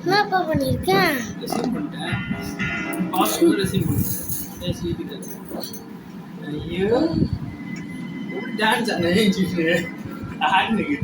என்னப்பா பண்ணியிருக்கேன்? ரிசீவ் பண்ணிட்டேன். பாஸ்வேர்டு ரிசீவ் பண்ணிட்டேன். ஐயோ டான்ஸ் ஆடிட்டு ஆடிட்டு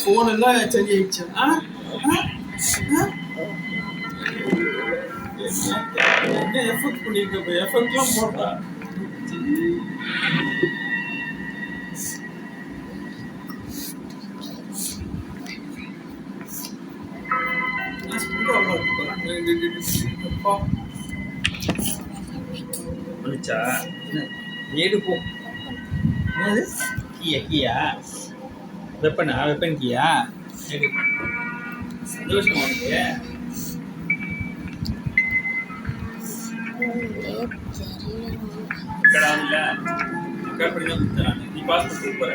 போன் எல்லாம் சரியாயிடுச்சு. என்ன எஃபெக்ட் பண்ணிருக்க? எஃபெக்ட்லாம் போட்டா எடுப்போ. என்னது கீயா வெப்பனா? வெப்பன் கீயா? சந்தோஷமா இருக்கு. நீ பாஸ்போர்ட் போற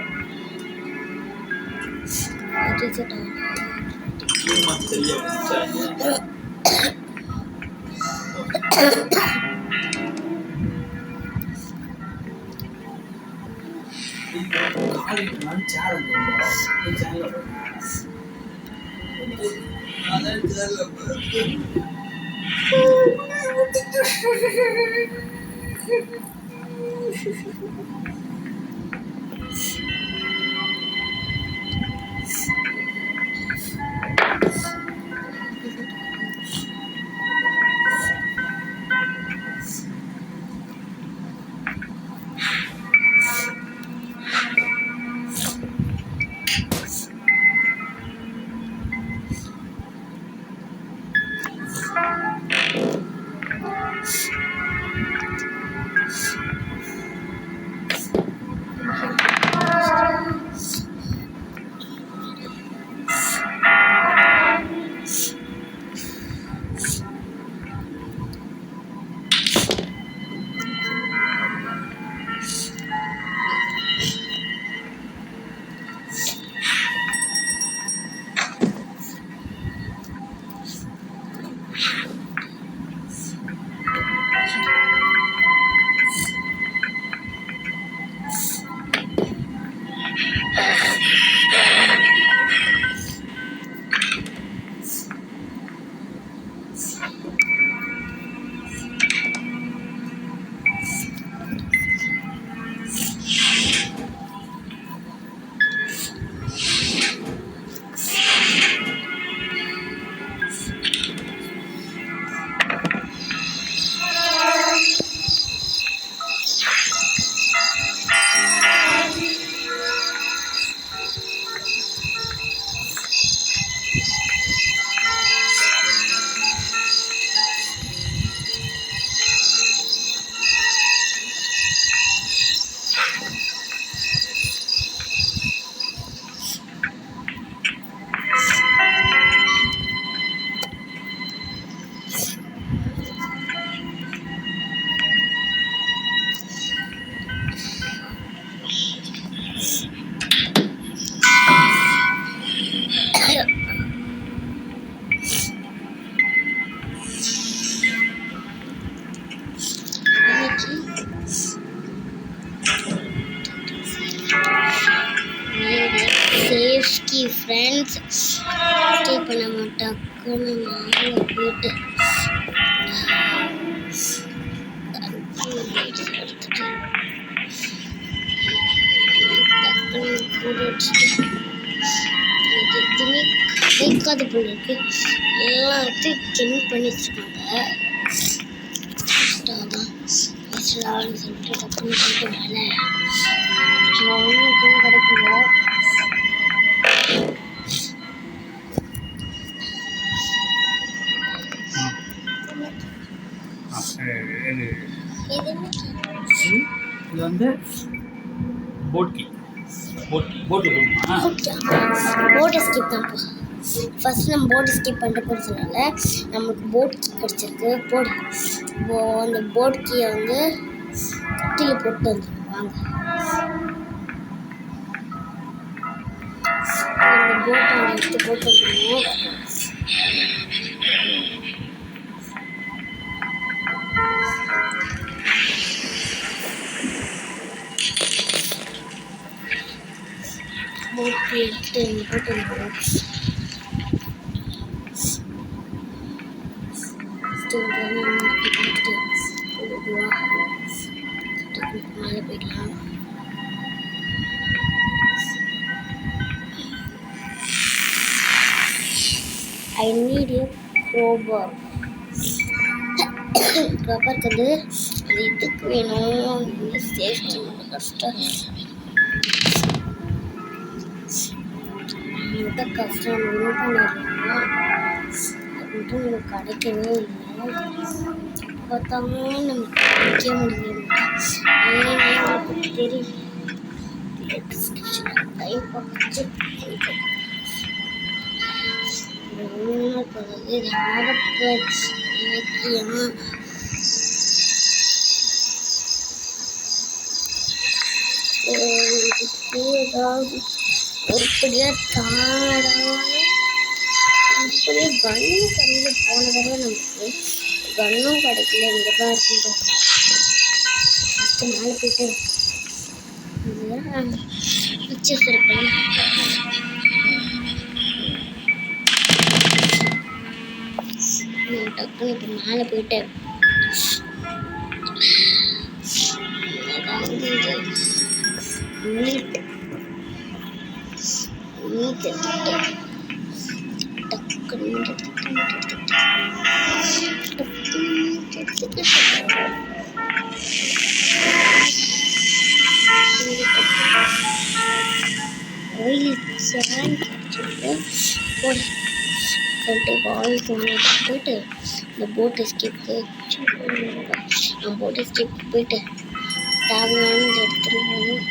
சேஃப்டி ஃப்ரெண்ட்ஸ் இப்போ நம்ம டக்குன்னு மேலே போயிட்டு கிடைக்காத போல இருக்கு. எல்லாத்தையும் கென் பண்ணி வச்சுருக்காங்க. சொல்லிட்டு டக்குன்னு போயிட்டு மேலே ஒன்றும் கிடைக்கல. இது வந்து போட் கீ. போட்டு போடணுமா? போட் எஸ்கேப் தான். ஃபர்ஸ்ட் நம்ம போட் எஸ்கேப் பண்ணிட்டு போகிறதுனால நமக்கு போட் கீ கிடச்சிருக்கு. அந்த போட் கீயை வந்து கீழே போட்டு வந்துடும். வாங்க, அந்த போட்டை எடுத்து போட்டு வந்துடுவோம். போட்டு எடுத்து போட்டு வந்துடுவோம். மேலே போயிடலாம். I need a crowbar. crowbarக்கு வந்து அது இதுக்கு வேணும். சேஃப்டி கஷ்டம் கஷ்டம் வின் பண்ணிடலாம். அது மட்டும் நமக்கு கிடைக்கவே இல்லை. பார்த்தாலும் நமக்கு கிடைக்க முடியல. ஏன் தெரியும் டைப் பார்த்து ஏதாவது ஒருபடியா தாடான இப்படியே கன்னும் கண்டு போன தடவை நமக்கு கன்னும் கிடைக்கல. இங்கே தான் இருக்கு. ஃபஸ்ட்டு மேலே போயிட்டு பிக்சர்ஸ் இருப்பேன். டக்குன்னு இப்போ மேலே போயிட்டேன். அதாவது மீட் எடுத்துக்கிட்டேன். டக்குன்னு ஆயில் சேன் சொல்லிட்டு ஆயில் போயிட்டு இந்த போட் எஸ்கேப்புக்கு போயிட்டு தேவையானது எடுத்துருவோம்.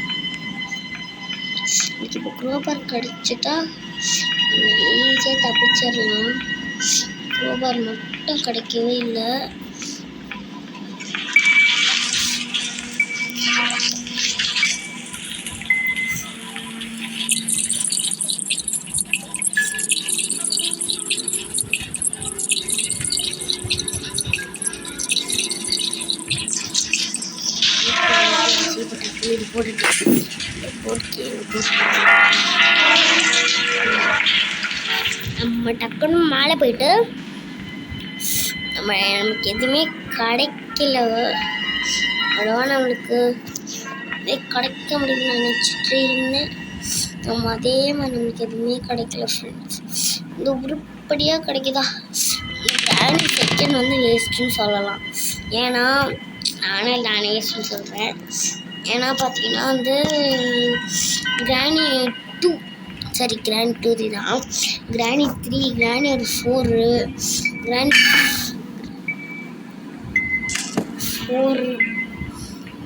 எனக்கு இப்போ க்ரோபார் கிடச்சிட்டா ஈஸியாக தப்பிச்சிடலாம். க்ரோபார் மட்டும் கிடைக்கவே இல்லை. நம்ம டக்குன்னு மேலே போயிட்டு நமக்கு எதுவுமே கிடைக்கல. அவ்வளோவா நம்மளுக்கு கிடைக்க முடியும்னு நினச்சிட்டு இருந்தேன். நம்ம அதே மாதிரி நம்மளுக்கு எதுவுமே கிடைக்கல ஃப்ரெண்ட்ஸ். இந்த உருப்படியாக கிடைக்குதா? கிராணி செகண்ட் வந்து வேஸ்ட்டுன்னு சொல்லலாம். ஏன்னா நானே வேஸ்ட்டுன்னு சொல்கிறேன். ஏன்னா பார்த்தீங்கன்னா வந்து கிராணி 2 தான். கிராணி 3, கிராணி ஒரு 4, கிராணி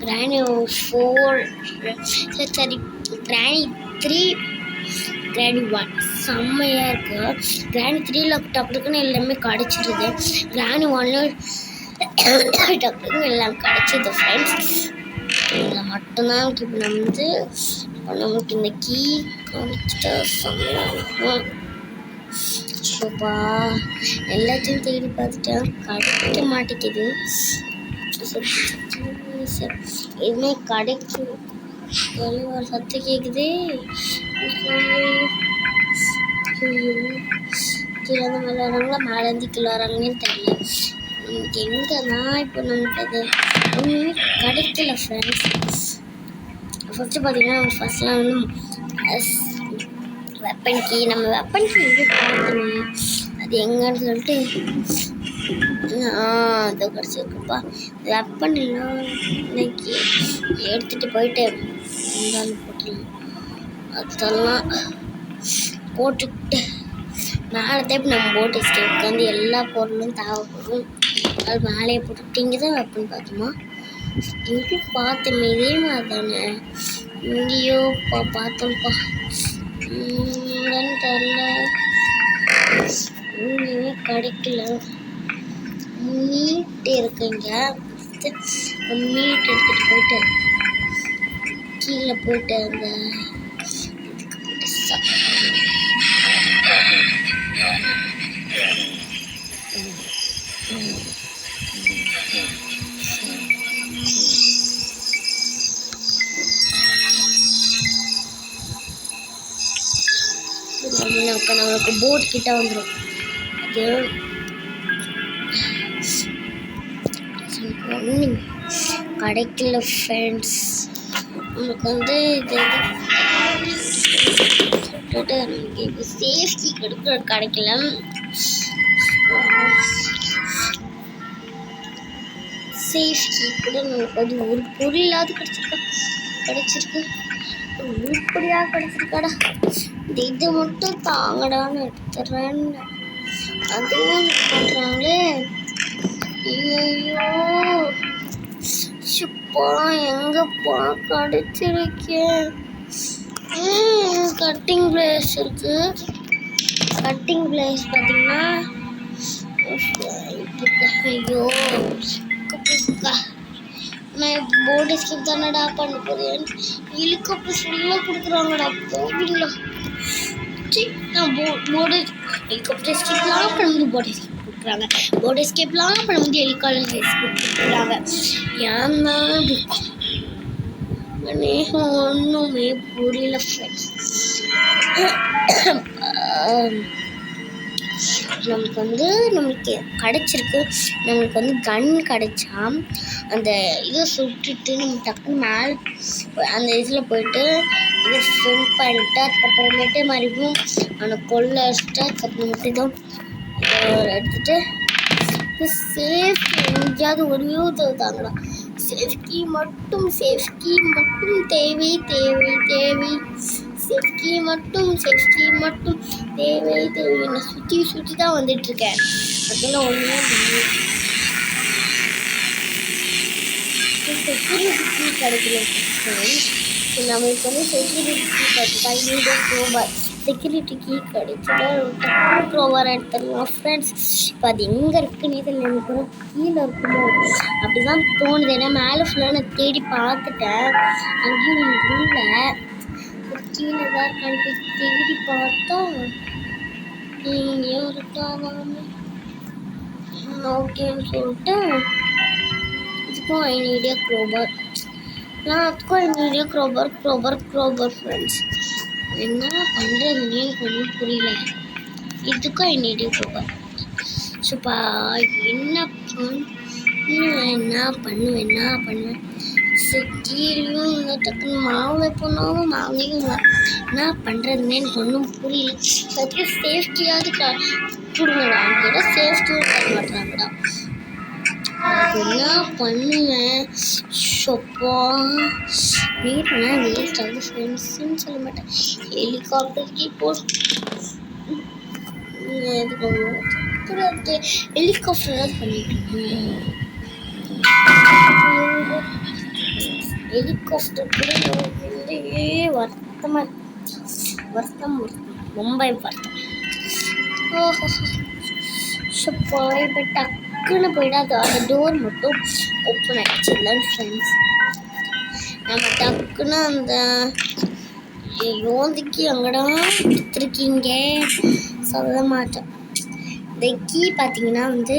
4 சரி கிராணி 3, கிராணி 1 செம்மையாக இருக்குது. கிராணி 3ல் டக்குன்னு எல்லாமே கிடச்சிருது. கிராணி 1ல் டக்குன்னு எல்லாம் கிடச்சிது ஃப்ரெண்ட்ஸ். இதில் மட்டும்தான் இப்போ நமக்கு இந்த கீ காமிச்சிட்டா செம்மையாக இருக்கும். சோப்பா எல்லாத்தையும் தேடி பார்த்துட்டேன், கிடைக்க மாட்டேங்குது. எதுவுமே கிடைக்கும். ஒரு சத்தம் கேட்குது. கீழே வந்து மேலே வராங்களா, மேலேருந்து கீழே வராங்கன்னு தெரியல. நமக்கு எங்கன்னா இப்போ நமக்கு அது ஒன்றுமே கிடைக்கல ஃப்ரெண்ட்ஸ். ஃபஸ்ட்டு பார்த்தீங்கன்னா நம்ம ஃபஸ்ட்லாம் வந்து வெப்பன் கீ எங்கே பார்த்தோமே அது எங்கன்னு சொல்லிட்டு இதோ கிடச்சிருக்குப்பா. வெப்பன் எல்லாம் இன்னைக்கு எடுத்துகிட்டு போயிட்டு இருந்தாலும் போட்டுடலாம். அதெல்லாம் போட்டுக்கிட்டு மேலே தேப்பி நம்ம போட்டு எஸ்கேப்புக்கு வந்து எல்லா பொருளும் தேவைப்படும். அது மேலேயே போட்டுக்கிட்டு இங்கே தான் வெப்பன் பார்த்தோமா எங்கே பார்த்தோமே இதே மாதிரி தானே எங்கேயோ பார்த்தோம்ப்பா. தெரியல எங்கேயுமே கிடைக்கல. மீட் இருக்குங்க. மீட் எடுத்துகிட்டு போயிட்டு கீழே போயிட்டு அந்த இதுக்கு போயிட்டு நம்மளுக்கு போட் கிட்ட வந்துடும். அது ஒன்றும் கிடைக்கல ஃப்ரெண்ட்ஸ். நம்மளுக்கு வந்து இது நமக்கு இப்போ சேஃப்டி கிடைக்கல. சேஃப்டி கூட நமக்கு வந்து ஒரு பொருளாவது கிடைச்சிருக்கு. உருப்படியாக கிடைச்சிருக்காடா. இந்த இது மட்டும் தாங்கடான்னு எடுத்துறேன்னு அதுவும் பண்ணுறாங்களே. ஐயோ சுப்பா எங்கப்பா கிடைச்சிருக்கேன். கட்டிங் பிளேஸ் இருக்கு. கட்டிங் பிளேஸ் பார்த்தீங்கன்னா ஐயோ நான் போர்டு ஸ்கிப் தானடா பண்ண போகிறேன். ஹெலிகாப்டர் ஃபுல்லாக கொடுக்குறாங்கடா போவீங்களா? நான் போர்டு ஹெலிகாப்டர் ஸ்கிப்லாம் பண்ணும்போது போர்டு ஸ்கிப் கொடுக்குறாங்க. போர்டு ஸ்கிப்லாம் பண்ணும்போது ஹெலிகாப்டர் ஸ்கிப் கொடுக்குறாங்க. ஏன்னா ஒன்றுமே புரியல ஃப்ரெண்ட்ஸ். நம்மளுக்கு கிடைச்சிருக்கு. நம்மளுக்கு வந்து கன் கிடைச்சா அந்த இதை சுட்டுட்டு நம்ம டக்குன்னு மேலே அந்த இதில் போயிட்டு இதை ஸ்விம் பண்ணிட்டு அதுக்கப்புறமேட்டு மறுபடியும் அவனை கொள்ள வச்சுட்டு அதுக்கப்புறமேட்டு இதுவும் எடுத்துகிட்டு சேஃப்டி எங்கேயாவது ஒரே உதவுதாங்களா? சேஃப்டி மட்டும் தேவை. சேஃப்டி மட்டும் தேவை. நான் சுற்றி தான் வந்துட்டுருக்கேன். அதெல்லாம் ஒன்றுமே செக்யூரிட்டி கீ கிடைக்கல. நம்மளுக்கு வந்து செக்யூரிட்டி கீ கிடைச்சா செக்யூரிட்டி கீ கிடைச்சா க்ரோவர் எடுத்துடலாம் ஃப்ரெண்ட்ஸ். இப்போ அது எங்கே இருக்குன்னு இதில் எனக்கு கீழே இருக்குமோ அப்படி தான் தோணுது. ஏன்னா மேலே ஃபுல்லாக நான் தேடி பார்த்துட்டேன். அங்கேயும் இல்லை. கீழே தான் இருக்கான்னு போய் தேடி பார்த்தா இங்கேயும் இருக்காதாமே. ஓகேன்னு சொல்லிட்டு இதுக்கும் ஐநீடியா க்ரோவர். நான் அதுக்கும் ஐநீடியா க்ரோவர் ஃப்ரெண்ட்ஸ். என்ன பண்ணுறதுன்னே ஒன்றும் புரியல. இதுக்கும் ஐநீடியா க்ரோவர். சூப்பா என்ன பண்ணுவேன் கீழேயும் இந்த டக்குன்னு மாவு போனாலும் மாவையும் என்ன பண்ணுறதுன்னே எனக்கு ஒன்றும் புரியல. அதுக்கு சேஃப்டியாவது கொடுங்கடா. கேட்டால் சேஃப்டியும் தர மாட்டாங்கடா. என்ன பண்ணுவேன்? ஷொப்பா வீட்டுலாம் வேஸ்ட் ஆகுது ஃப்ரெண்ட்ஸுன்னு சொல்ல மாட்டேன். ஹெலிகாப்டருக்கு ஹெலிகாப்டர் பண்ணிட்டு ஹெலிகாப்டர் கூட வருத்தம் மும்பை வருத்தம். ஓஹோ இப்போ டக்குன்னு போயிடாது. அந்த டோர் மட்டும் ஓப்பன் ஆகிடுச்சு இல்லைன்னு ஃப்ரெண்ட்ஸ். நம்ம டக்குன்னு அந்த யோந்திக்கு அங்கடா கொடுத்துருக்கீங்க சொல்ல மாட்டேன். இந்த கீ பார்த்தீங்கன்னா வந்து